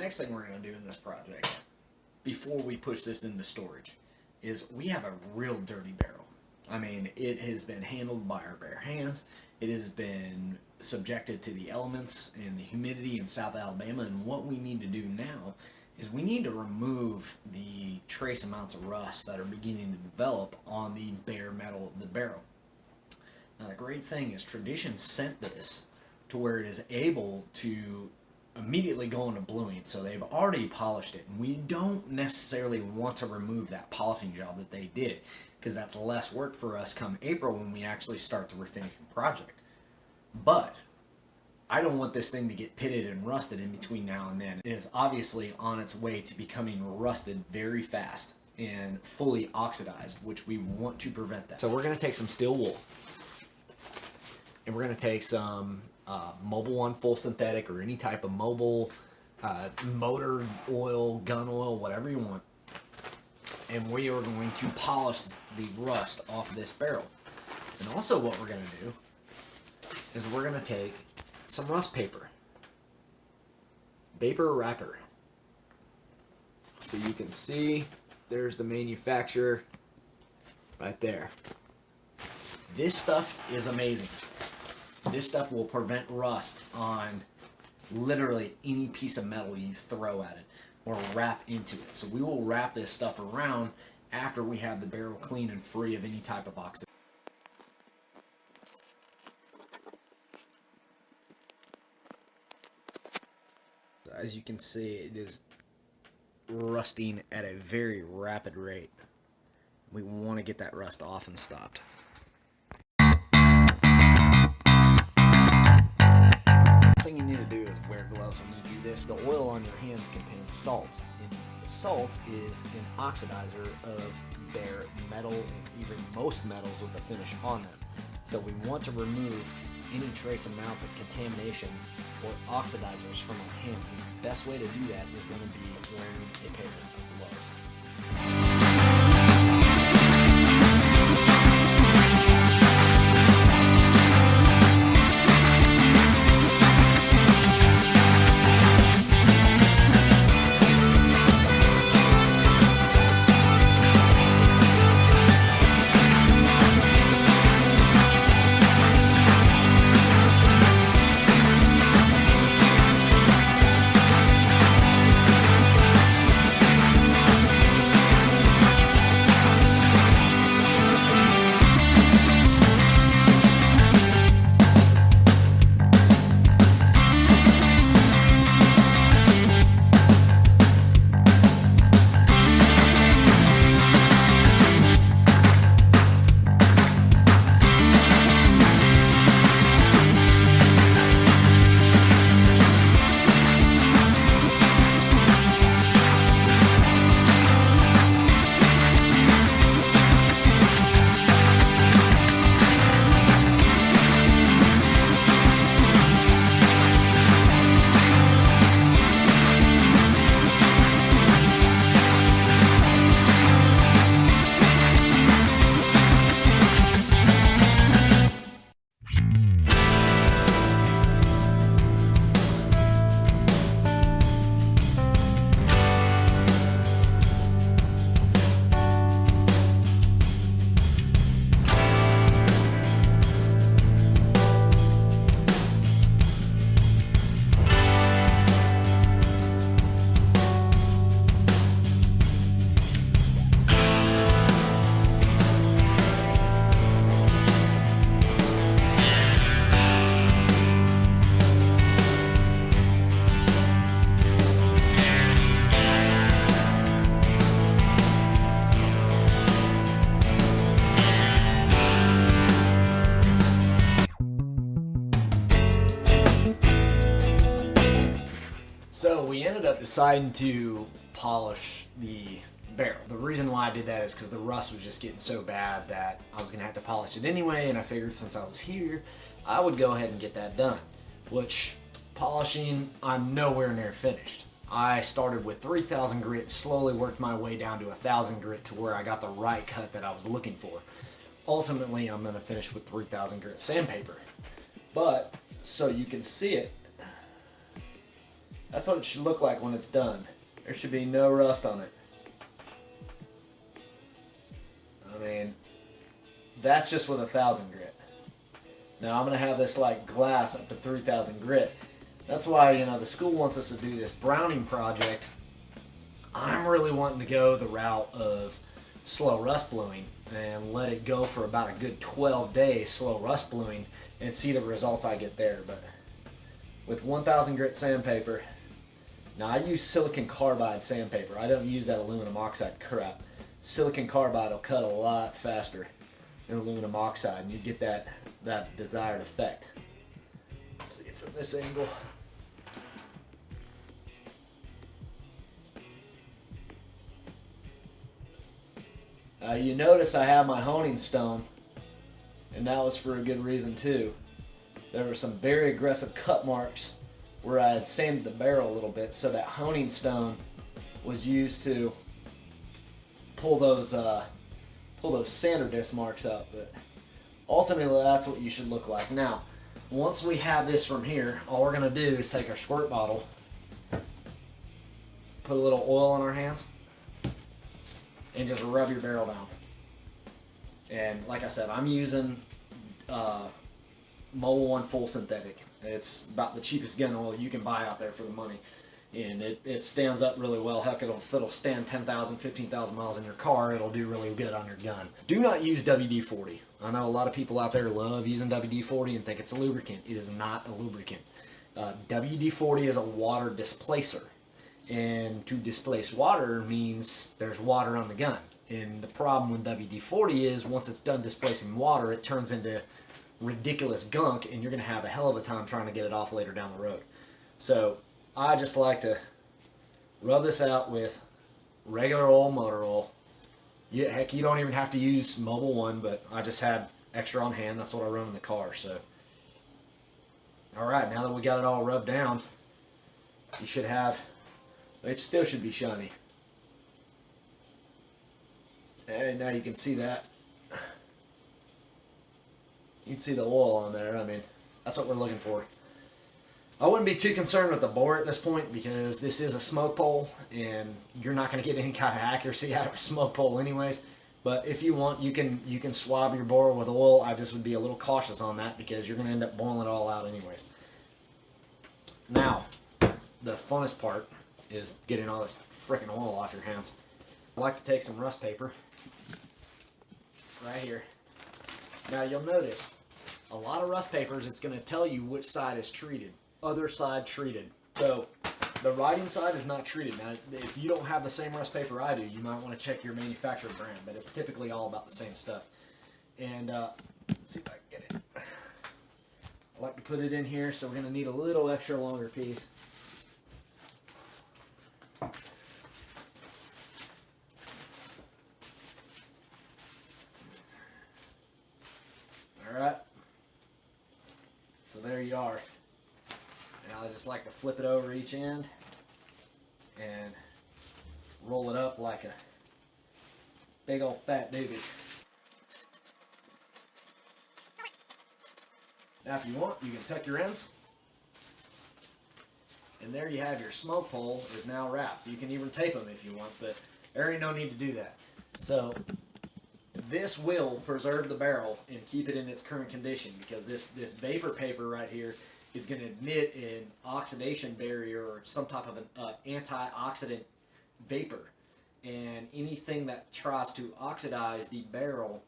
next thing we're going to do in this project, before we push this into storage, is we have a real dirty barrel. I mean, it has been handled by our bare hands. It has been subjected to the elements and the humidity in South Alabama, and what we need to do now is we need to remove the trace amounts of rust that are beginning to develop on the bare metal of the barrel. Now, the great thing is Tradition sent this to where it is able to immediately go into bluing, so they've already polished it, and we don't necessarily want to remove that polishing job that they did, because that's less work for us come April when we actually start the refinishing project. But I don't want this thing to get pitted and rusted in between now and then. It is obviously on its way to becoming rusted very fast and fully oxidized, which we want to prevent that. So we're going to take some steel wool, and we're going to take some Mobil 1 full synthetic, or any type of mobile motor oil, gun oil, whatever you want, and we are going to polish the rust off this barrel. And also what we're going to do is we're going to take some rust paper, vapor wrapper. So you can see there's the manufacturer right there. This stuff is amazing. This stuff will prevent rust on literally any piece of metal you throw at it or wrap into it. So we will wrap this stuff around after we have the barrel clean and free of any type of oxidation. As you can see, it is rusting at a very rapid rate. We want to get that rust off and stopped. The thing you need to do is wear gloves when you do this. The oil on your hands contains salt, and salt is an oxidizer of bare metal and even most metals with the finish on them. So we want to remove any trace amounts of contamination or oxidizers from our hands, and the best way to do that is going to be wearing a pair of gloves. So we ended up deciding to polish the barrel. The reason why I did that is because the rust was just getting so bad that I was going to have to polish it anyway, and I figured since I was here, I would go ahead and get that done. Which, polishing, I'm nowhere near finished. I started with 3,000 grit, slowly worked my way down to 1,000 grit to where I got the right cut that I was looking for. Ultimately, I'm going to finish with 3,000 grit sandpaper. But, so you can see it, That's what it should look like when it's done. There should be no rust on it. I mean, that's just with 1,000 grit. Now I'm going to have this like glass up to 3,000 grit. That's why, you know, the school wants us to do this browning project. I'm really wanting to go the route of slow rust bluing and let it go for about a good 12 days slow rust bluing and see the results I get there. But with 1,000 grit sandpaper, now I use silicon carbide sandpaper. I don't use that aluminum oxide crap. Silicon carbide will cut a lot faster than aluminum oxide, and you get that desired effect. Let's see from this angle. You notice I have my honing stone, and that was for a good reason too. There were some very aggressive cut marks where I had sanded the barrel a little bit, so that honing stone was used to pull those sander disc marks up. But ultimately, that's what you should look like. Now, once we have this from here, all we're gonna do is take our squirt bottle, put a little oil on our hands, and just rub your barrel down. And like I said, I'm using Mobil 1 Full Synthetic. It's about the cheapest gun oil you can buy out there for the money. And it stands up really well. Heck, if it'll stand 10,000, 15,000 miles in your car, it'll do really good on your gun. Do not use WD-40. I know a lot of people out there love using WD-40 and think it's a lubricant. It is not a lubricant. WD-40 is a water displacer. And to displace water means there's water on the gun. And the problem with WD-40 is once it's done displacing water, it turns into ridiculous gunk, and you're going to have a hell of a time trying to get it off later down the road. So I just like to rub this out with regular old motor oil. Yeah, heck, you don't even have to use Mobil 1, but I just had extra on hand. That's what I run in the car. So, all right, now that we got it all rubbed down, you should have. It still should be shiny. And now you can see that. You can see the oil on there. I mean, that's what we're looking for. I wouldn't be too concerned with the bore at this point because this is a smoke pole and you're not going to get any kind of accuracy out of a smoke pole anyways. But if you want, you can swab your bore with oil. I just would be a little cautious on that because you're going to end up boiling it all out anyways. Now, the funnest part is getting all this frickin' oil off your hands. I like to take some rust paper right here. Now you'll notice a lot of rust papers, it's going to tell you which side is treated. Other side treated. So the writing side is not treated. Now if you don't have the same rust paper I do, you might want to check your manufacturer brand, but it's typically all about the same stuff. And let's see if I can get it. I like to put it in here, so we're going to need a little extra longer piece. Alright, so there you are. Now I just like to flip it over each end and roll it up like a big old fat doobie. Now if you want, you can tuck your ends. And there you have your smoke pole is now wrapped. You can even tape them if you want, but there ain't no need to do that. So this will preserve the barrel and keep it in its current condition because this vapor paper right here is going to emit an oxidation barrier or some type of an antioxidant vapor. And anything that tries to oxidize the barrel,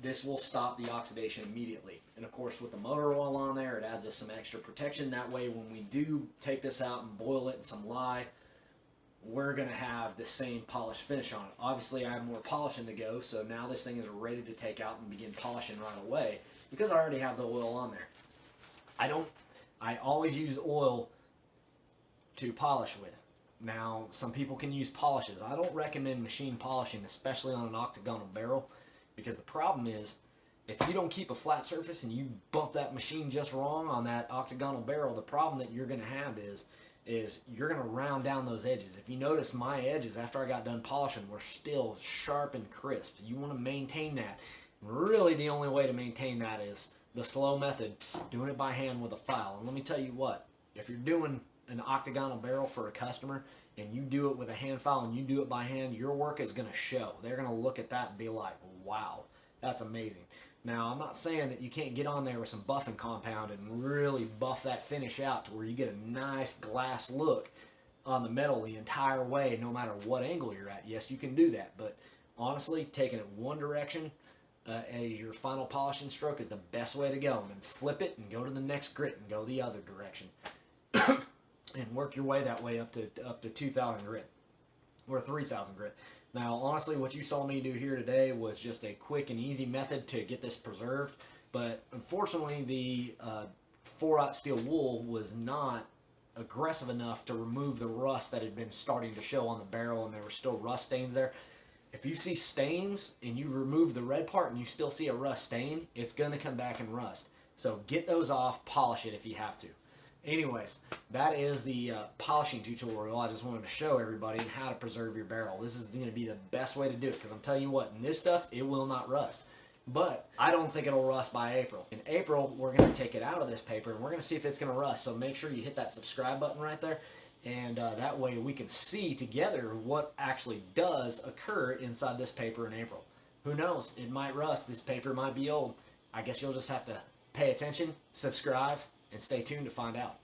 this will stop the oxidation immediately. And of course with the motor oil on there, it adds us some extra protection. That way when we do take this out and boil it in some lye, we're going to have the same polished finish on it. Obviously I have more polishing to go, so now this thing is ready to take out and begin polishing right away because I already have the oil on there. I always use oil to polish with. Now some people can use polishes. I don't recommend machine polishing, especially on an octagonal barrel, because the problem is if you don't keep a flat surface and you bump that machine just wrong on that octagonal barrel, the problem that you're going to have is you're going to round down those edges. If you notice, my edges after I got done polishing were still sharp and crisp. You want to maintain that. Really the only way to maintain that is the slow method, doing it by hand with a file. And let me tell you what, if you're doing an octagonal barrel for a customer and you do it with a hand file and you do it by hand, your work is going to show. They're going to look at that and be like, wow, that's amazing. Now, I'm not saying that you can't get on there with some buffing compound and really buff that finish out to where you get a nice glass look on the metal the entire way, no matter what angle you're at. Yes, you can do that, but honestly, taking it one direction as your final polishing stroke is the best way to go. And then flip it and go to the next grit and go the other direction. And work your way that way up to 2,000 grit or 3,000 grit. Now, honestly, what you saw me do here today was just a quick and easy method to get this preserved. But unfortunately, the 4-aught steel wool was not aggressive enough to remove the rust that had been starting to show on the barrel, and there were still rust stains there. If you see stains and you remove the red part and you still see a rust stain, it's going to come back and rust. So get those off, polish it if you have to. Anyways, that is the polishing tutorial I just wanted to show everybody and how to preserve your barrel. This is going to be the best way to do it, because I'm telling you what, in this stuff, it will not rust. But I don't think it'll rust by April. In April, we're going to take it out of this paper and we're going to see if it's going to rust. So make sure you hit that subscribe button right there, and that way we can see together what actually does occur inside this paper in April. Who knows? It might rust. This paper might be old. I guess you'll just have to pay attention, subscribe, and stay tuned to find out.